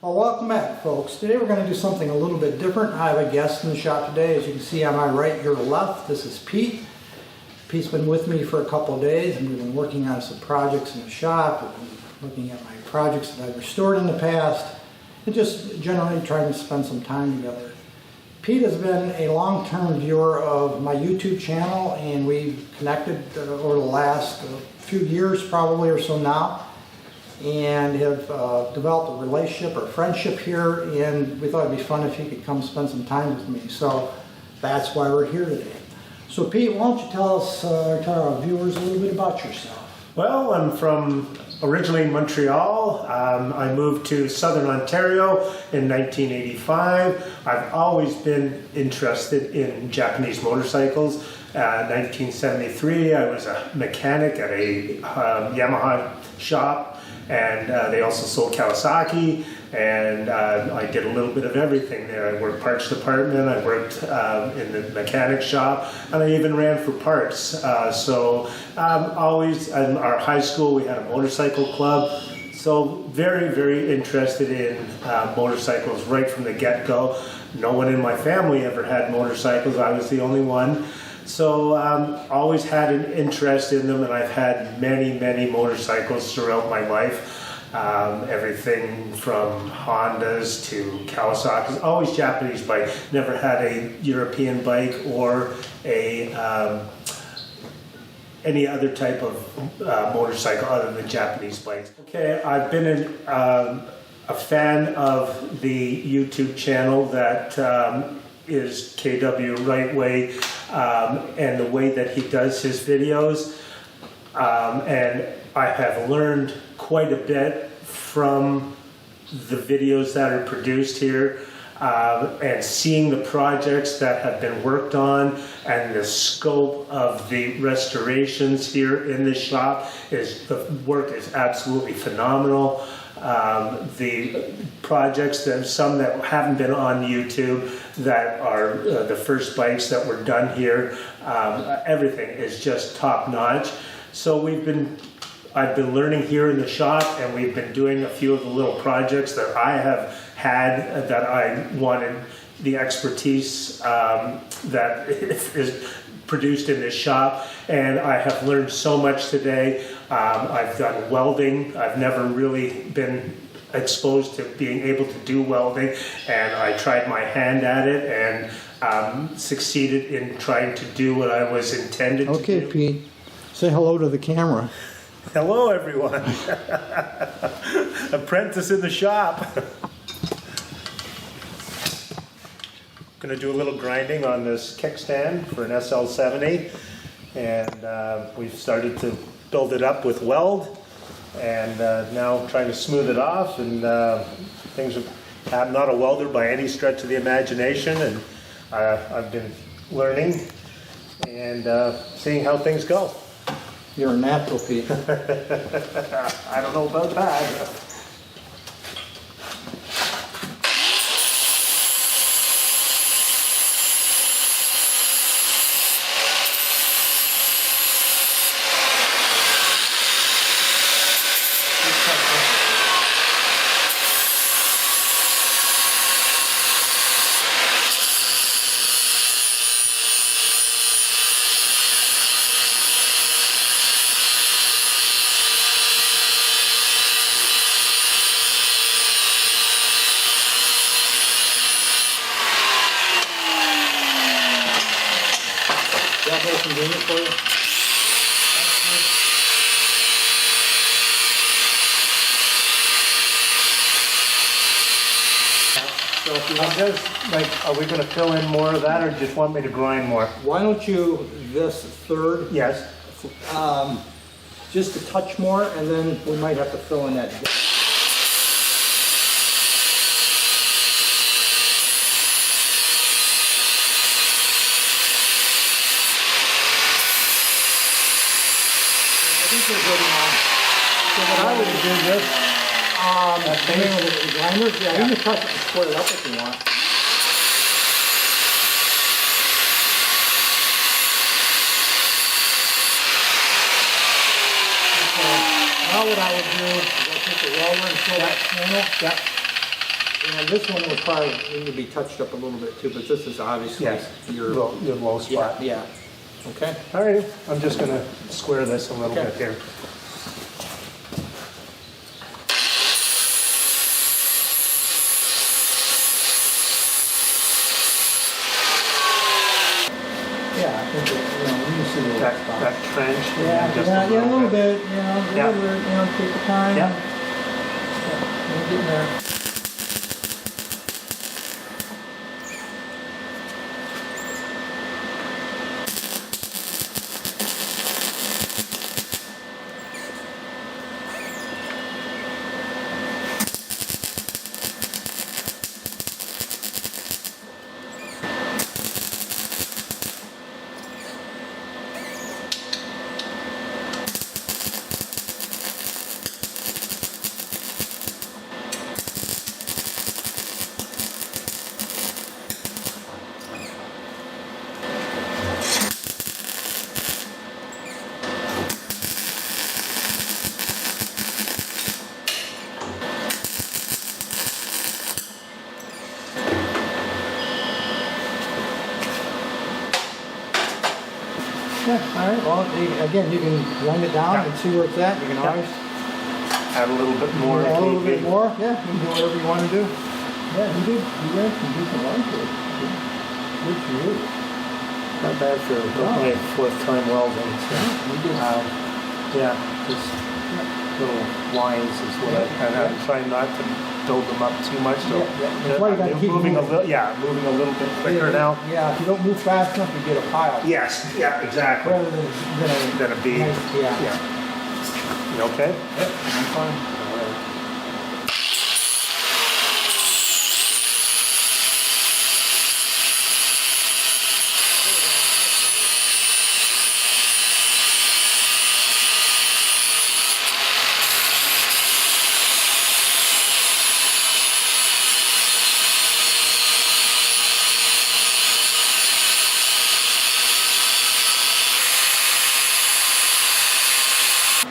Well, welcome back, folks. Today we're going to do something a little bit different. I have a guest in the shop today. As you can see on my right, your left, this is Pete. Pete's been with me for a couple of days, and we've been working on some projects in the shop. We've been looking at my projects that I've restored in the past, and just generally trying to spend some time together. Pete has been a long-term viewer of my YouTube channel, and we've connected over the last few years, probably or so now, and have developed a relationship or friendship here, and we thought it'd be fun if he could come spend some time with me. So that's why we're here today. So Pete, why don't you tell us, tell our viewers a little bit about yourself? Well, I'm from originally Montreal. I moved to Southern Ontario in 1985. I've always been interested in Japanese motorcycles. 1973, I was a mechanic at a Yamaha shop, and they also sold Kawasaki, and I did a little bit of everything there. I worked parts department, I worked in the mechanic shop, and I even ran for parts. So always in our high school we had a motorcycle club, so very, very interested in motorcycles right from the get-go. No one in my family ever had motorcycles, I was the only one. So always had an interest in them, and I've had many, many motorcycles throughout my life. Everything from Hondas to Kawasaki's, always Japanese bike. Never had a European bike or a any other type of motorcycle other than Japanese bikes. Okay, I've been a fan of the YouTube channel that is KW Rightway, and the way that he does his videos, and I have learned quite a bit from the videos that are produced here, and seeing the projects that have been worked on and the scope of the restorations here in this shop. The work is absolutely phenomenal. The projects, there's some that haven't been on YouTube that are the first bikes that were done here. Everything is just top notch. So I've been learning here in the shop, and we've been doing a few of the little projects that I have had that I wanted the expertise that is produced in this shop, and I have learned so much today. I've done welding. I've never really been exposed to being able to do welding, and I tried my hand at it and succeeded in trying to do what I was intended to do. Okay, Pete, say hello to the camera. Hello, everyone. Apprentice in the shop. Going to do a little grinding on this kickstand for an SL70, and we've started to build it up with weld, and now trying to smooth it off, and things are, I'm not a welder by any stretch of the imagination, and I've been learning and seeing how things go. You're a natural, Pete. I don't know about that. Is that more convenient for you? So if you want, Are we going to fill in more of that, or just want me to grind more? why don't you this third, Yes. just a touch more, and then we might have to fill in that dip. I think we're good now. So what I would do this, the grinders, yeah, you can touch it and split it up if you want. Now what I would do is I'll take the roller and fill that channel. Yep. And this one will probably need to be touched up a little bit too, but this is obviously Yes, your, your low yeah, spot. yeah. Okay. All right, I'm just gonna square this a little Okay. bit here. Yeah, I think, you see the That, spot. that trench. and Yeah, then just yeah, a little bit, Yeah. a little bit, take your time. Yeah. We're getting there. Yeah, all right, well, again, you can wind it down Yeah. and see where it's at, you can Yeah. always Add a little bit more. add a if little need bit be. more, yeah, you can do whatever you wanna do. Yeah, you guys can do some work here. Good for you. Not bad for my fourth time welding. So, You did. yeah, just little lines is what I'm trying not to build them up too much. So Yeah, yeah. That's why you gotta I'm keep moving a moving. little, yeah, moving a little bit quicker now. Yeah, if you don't move fast enough, you get a pile. Yes, yeah, exactly. Rather than Then a bead. nice, yeah. Yeah. You okay? Yep, I'm fine.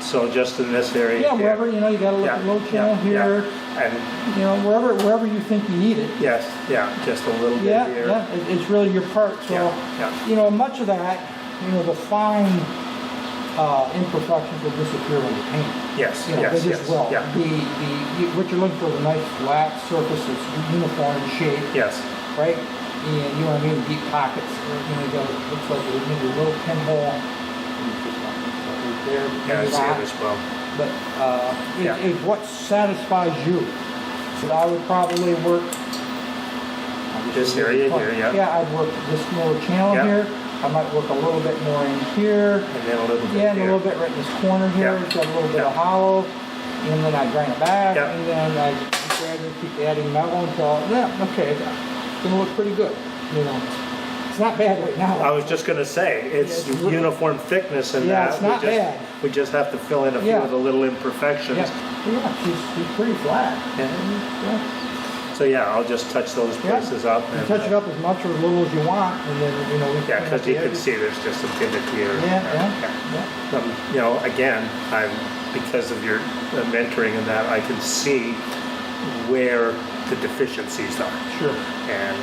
So just in this area. Yeah, here. wherever, you got a Yeah, little channel yeah, here, yeah. And wherever you think you need it. yes, yeah, just a little bit Yeah, here. yeah, it's really your part, so, Yeah, yeah. Much of that, the fine imperfections will disappear when you paint. Yes, They yes, just yes. will. Yeah, What you're looking for is a nice flat surface that's uniform in shape, yes, right? And you know what I mean, deep pockets, you got, looks like there's maybe a little pinhole. Right there, yeah, I maybe see that. it as well. But Yeah. it's what satisfies you. So I would probably work This area here, yeah. Yeah, I'd work this little channel Yeah. here. I might work a little bit more in here. And then a little bit Yeah, and a here. little bit right in this corner here. Yeah. It's got a little bit Yeah. of hollow. And then I grind it back. Yeah. And then I gradually keep adding metal until, okay, it's gonna look pretty good. It's not bad right now. I was just gonna say, it's Yeah, it's- uniform thickness and Yeah, that. it's not bad. We just have to fill in a few Yeah. of the little imperfections. Yeah, she's pretty flat. Yeah. Yeah. So yeah, I'll just touch those Yeah. places up. You And, touch it up as much or as little as you want, and then, we yeah, clean up because the you can edges. see there's just a pivot here. Yeah. Again, because of your mentoring and that, I can see where the deficiencies are. Sure. And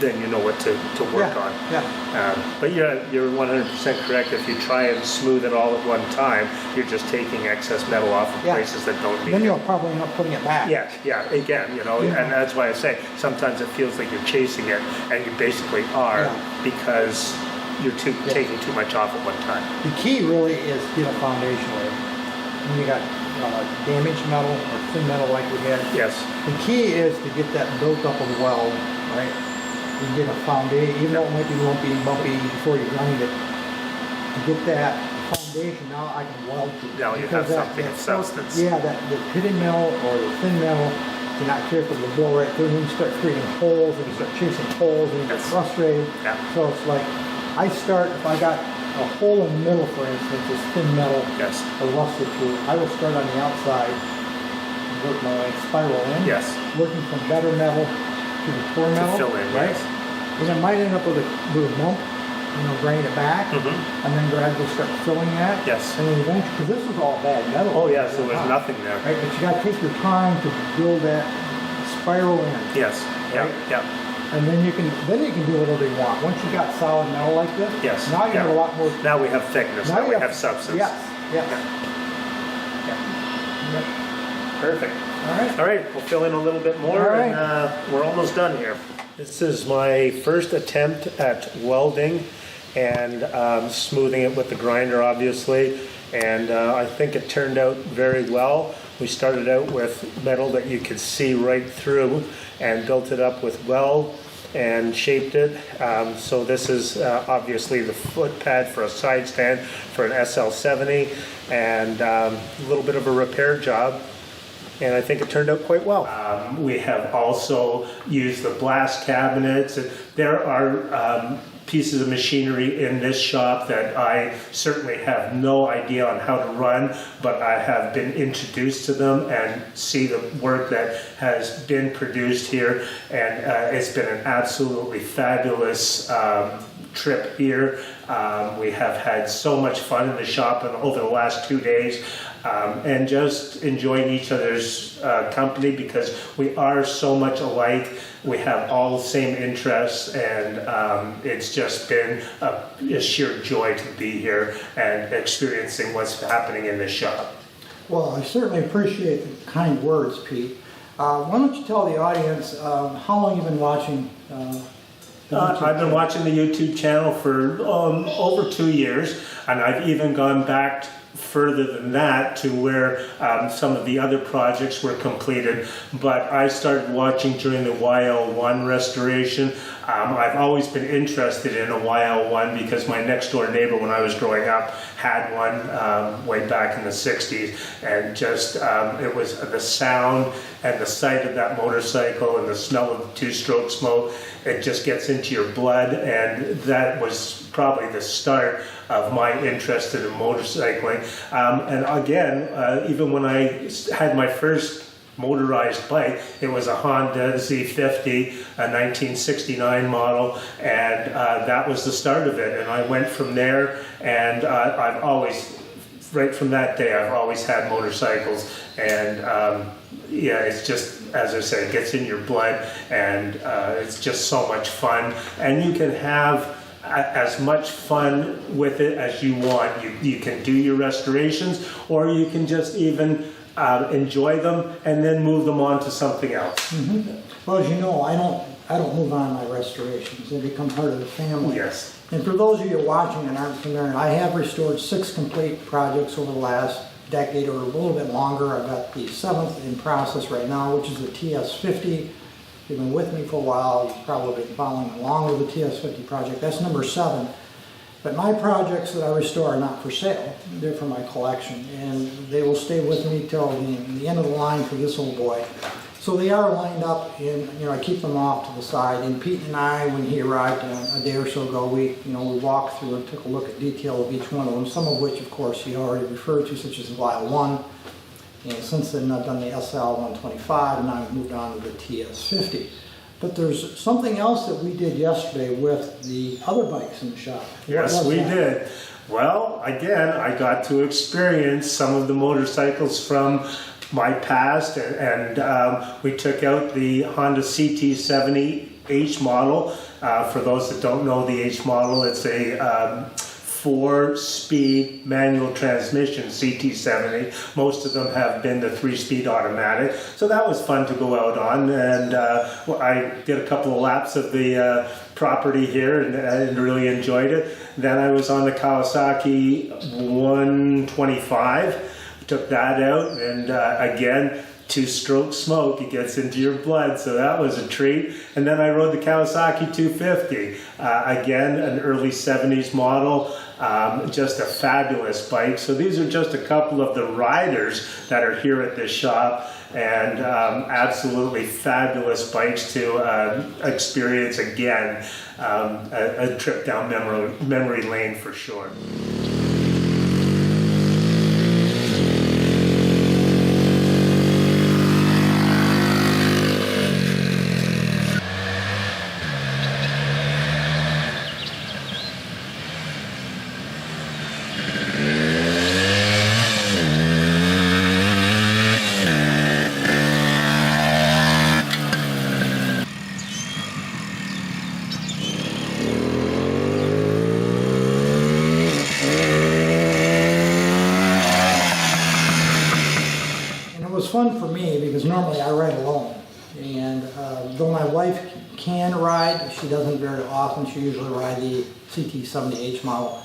then you know what to work Yeah, on. yeah. But you're 100% correct. If you try and smooth it all at one time, you're just taking excess metal off of Yeah. places that don't need Then it. you'll probably end up putting it back. Yes, yeah, again, Yeah. and that's why I say, sometimes it feels like you're chasing it, and you basically are, Yeah. because you're Yeah. taking too much off at one time. The key really is get a foundation layer. When you got damaged metal or thin metal like we had, Yes, the key is to get that built up of weld, right? You get a foundation, even though it might be lumpy and bumpy before you grind it, to get that foundation, now I can weld to it. Now you Because have something of substance. Yeah, the pitted metal or the thin metal, if you're not careful, you'll blow right through, and then you start creating holes, and you start chasing holes, and you get Yes. frustrated. Yeah. So it's like, if I got a hole in the middle, for instance, is thin metal, yes, or rusted through, I will start on the outside, and work my way spiral in. yes, Working from better metal to the poor metal. fill in, right? yes. And I might end up with a bump, grind it back, Mhm. and then gradually start filling that. Yes. And then eventually, because this was all bad metal. Oh, yes, there was nothing there. Right, but you gotta take your time to build that spiral in. Yes, yeah, yeah. And then you can do whatever you want. Once you got solid metal like this, Yes, now you yeah. have a lot more. Now we have thickness, now we have substance. Yes, yes. Yeah. Yep. Perfect. All right. All right, we'll fill in a little bit more, All right. and we're almost done here. This is my first attempt at welding and smoothing it with the grinder, obviously, and I think it turned out very well. We started out with metal that you could see right through and built it up with weld and shaped it. So this is obviously the foot pad for a side stand for an SL70, and a little bit of a repair job. And I think it turned out quite well. We have also used the blast cabinets. There are pieces of machinery in this shop that I certainly have no idea on how to run, but I have been introduced to them and see the work that has been produced here, and it's been an absolutely fabulous trip here. We have had so much fun in the shop over the last 2 days. And just enjoying each other's company, because we are so much alike. We have all the same interests, and it's just been a sheer joy to be here and experiencing what's happening in this shop. Well, I certainly appreciate the kind words, Pete. Why don't you tell the audience how long you've been watching? I've been watching the YouTube channel for over 2 years, and I've even gone back further than that to where some of the other projects were completed, but I started watching during the YL1 restoration. I've always been interested in a YL1 because my next door neighbor when I was growing up had one way back in the 60s, and just it was the sound and the sight of that motorcycle and the smell of the two-stroke smoke, it just gets into your blood, and that was probably the start of my interest in motorcycling. And again, even when I had my first motorized bike, it was a Honda Z50, a 1969 model, and that was the start of it. And I went from there, and I've always, right from that day, I've always had motorcycles, and yeah, it's just, as I said, it gets in your blood, and it's just so much fun, and you can have as much fun with it as you want. You can do your restorations, or you can just even enjoy them and then move them on to something else. Mm-hmm. Well, as you know, I don't move on my restorations. They become part of the family. Yes. And for those of you watching and aren't familiar, I have restored 6 complete projects over the last decade or a little bit longer. I've got the 7th in process right now, which is the TS50. If you've been with me for a while, you've probably been following along with the TS50 project. That's number 7. But my projects that I restore are not for sale. They're for my collection, and they will stay with me till the end of the line for this old boy. So they are lined up, and I keep them off to the side. And Pete and I, when he arrived a day or so ago, we walked through and took a look at detail of each one of them. Some of which, of course, he already referred to, such as YL1. And since then, I've done the SL125, and now I've moved on to the TS50. But there's something else that we did yesterday with the other bikes in the shop. Yes, we did. Well, again, I got to experience some of the motorcycles from my past, and we took out the Honda CT70 H model. For those that don't know the H model, it's a 4-speed manual transmission CT70. Most of them have been the 3-speed automatic, so that was fun to go out on, and I did a couple of laps of the property here and really enjoyed it. Then I was on the Kawasaki 125, took that out, and again, 2-stroke smoke, it gets into your blood, so that was a treat. And then I rode the Kawasaki 250, again an early 70s model, just a fabulous bike. So these are just a couple of the riders that are here at this shop, and absolutely fabulous bikes to experience again. A trip down memory lane for sure. fun for me because normally I ride alone. And though my wife can ride, she doesn't very often. She usually rides the CT70H model.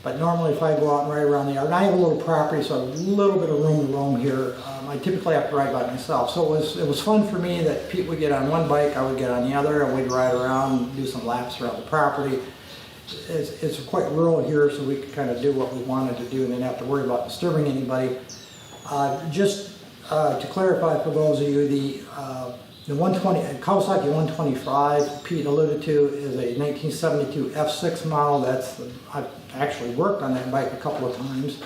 But normally if I go out and ride around the yard, and I have a little property, so I have a little bit of room to roam here, I typically have to ride by myself. So it was fun for me that Pete would get on one bike, I would get on the other, and we'd ride around and do some laps around the property. It's quite rural here, so we could kind of do what we wanted to do and didn't have to worry about disturbing anybody. Just to clarify for those of you, the 120 Kawasaki 125 Pete alluded to is a 1972 F6 model. I've actually worked on that bike a couple of times.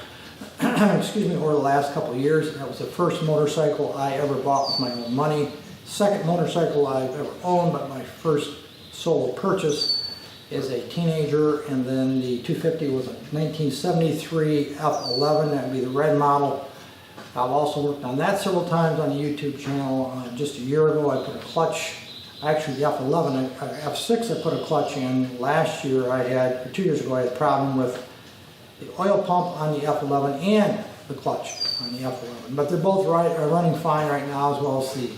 Excuse me, over the last couple of years. That was the first motorcycle I ever bought with my own money. Second motorcycle I've ever owned, but my first solo purchase is a teenager, and then the 250 was a 1973 F11. That would be the red model. I've also worked on that several times on the YouTube channel. Just a year ago I put a clutch, actually the F11, F6 I put a clutch in. Last year or 2 years ago I had a problem with the oil pump on the F11 and the clutch on the F11. But they're both running fine right now, as well as the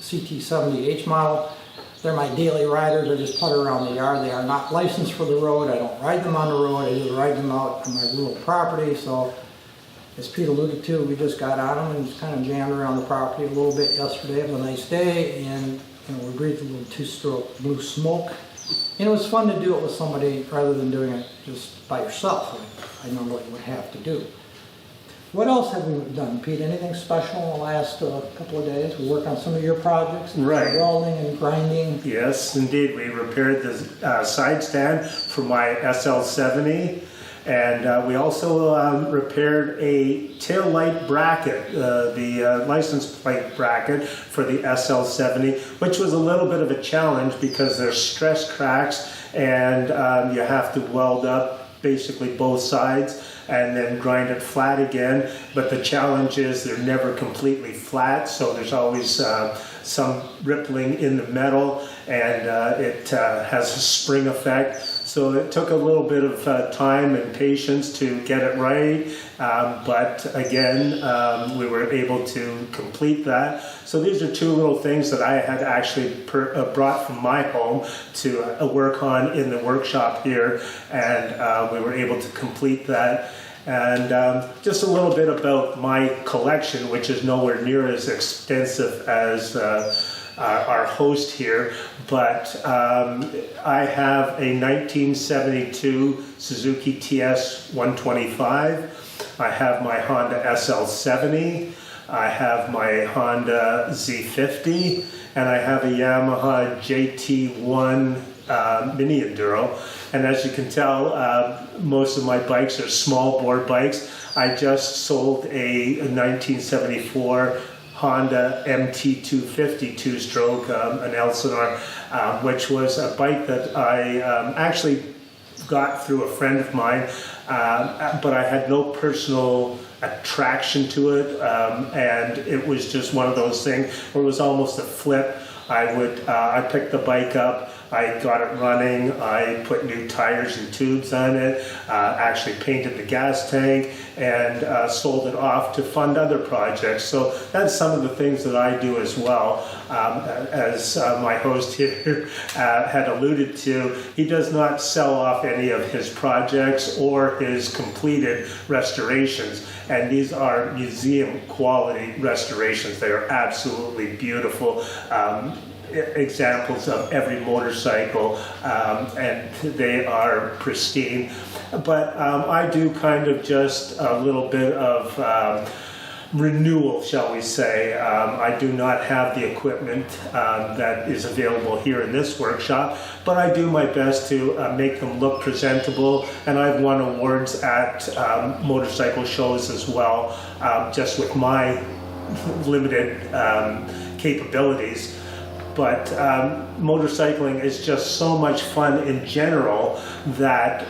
CT70H model. They're my daily riders. I just putter around the yard. They are not licensed for the road. I don't ride them on the road. I just ride them out on my rural property. So, as Pete alluded to, we just got on them and just kind of jammed around the property a little bit yesterday. It was a nice day, and we breathed a little two-stroke blue smoke. And it was fun to do it with somebody rather than doing it just by yourself, like I normally would have to do. What else have we done, Pete? Anything special in the last couple of days? We worked on some of your projects, Right. Welding and grinding. Yes, indeed. We repaired the side stand for my SL70, and we also repaired a tail light bracket, the license plate bracket for the SL70, which was a little bit of a challenge because there's stress cracks, and you have to weld up basically both sides and then grind it flat again. But the challenge is they're never completely flat, so there's always some rippling in the metal, and it has a spring effect. So it took a little bit of time and patience to get it right, but again, we were able to complete that. So these are two little things that I had actually brought from my home to work on in the workshop here, and we were able to complete that. And just a little bit about my collection, which is nowhere near as extensive as our host here, but I have a 1972 Suzuki TS 125. I have my Honda SL70. I have my Honda Z50, and I have a Yamaha JT1 Mini Enduro. And as you can tell, most of my bikes are small bore bikes. I just sold a 1974 Honda MT250 two-stroke, an Elsinore, which was a bike that I actually got through a friend of mine, but I had no personal attraction to it, and it was just one of those things where it was almost a flip. I picked the bike up, I got it running, I put new tires and tubes on it, actually painted the gas tank, and sold it off to fund other projects. So that's some of the things that I do as well. As my host here had alluded to, he does not sell off any of his projects or his completed restorations. And these are museum quality restorations. They are absolutely beautiful. Examples of every motorcycle, and they are pristine. But I do kind of just a little bit of renewal, shall we say. I do not have the equipment that is available here in this workshop, but I do my best to make them look presentable, and I've won awards at motorcycle shows as well, just with my limited capabilities. But motorcycling is just so much fun in general that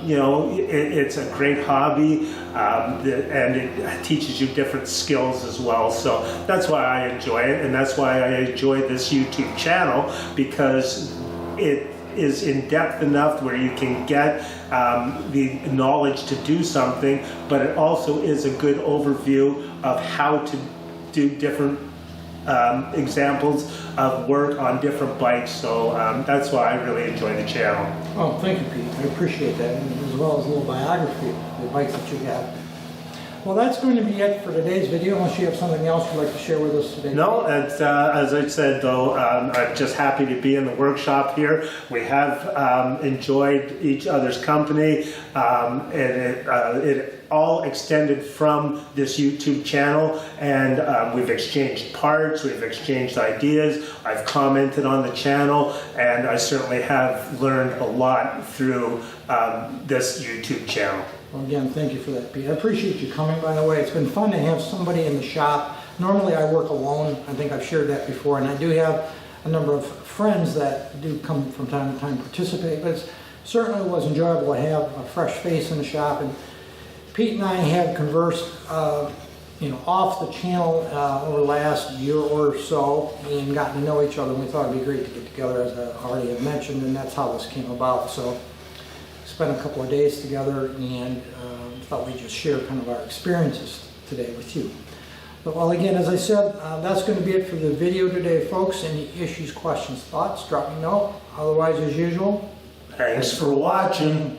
it's a great hobby, and it teaches you different skills as well. So that's why I enjoy it, and that's why I enjoy this YouTube channel, because it is in depth enough where you can get the knowledge to do something, but it also is a good overview of how to do different examples of work on different bikes, so that's why I really enjoy the channel. Oh, thank you, Pete. I appreciate that, and as well as a little biography of the bikes that you have. Well, that's going to be it for today's video, unless you have something else you'd like to share with us today. No, as I said though, I'm just happy to be in the workshop here. We have enjoyed each other's company, and it all extended from this YouTube channel, and we've exchanged parts, we've exchanged ideas, I've commented on the channel, and I certainly have learned a lot through this YouTube channel. Well, again, thank you for that, Pete. I appreciate you coming, by the way. It's been fun to have somebody in the shop. Normally I work alone. I think I've shared that before, and I do have a number of friends that do come from time to time participate, but it certainly was enjoyable to have a fresh face in the shop. And Pete and I have conversed, off the channel over the last year or so, and gotten to know each other, and we thought it'd be great to get together, as I already have mentioned, and that's how this came about. So spent a couple of days together, and thought we'd just share kind of our experiences today with you. But well, again, as I said, that's going to be it for the video today, folks. Any issues, questions, thoughts, drop me a note. Otherwise, as usual, Thanks for watching.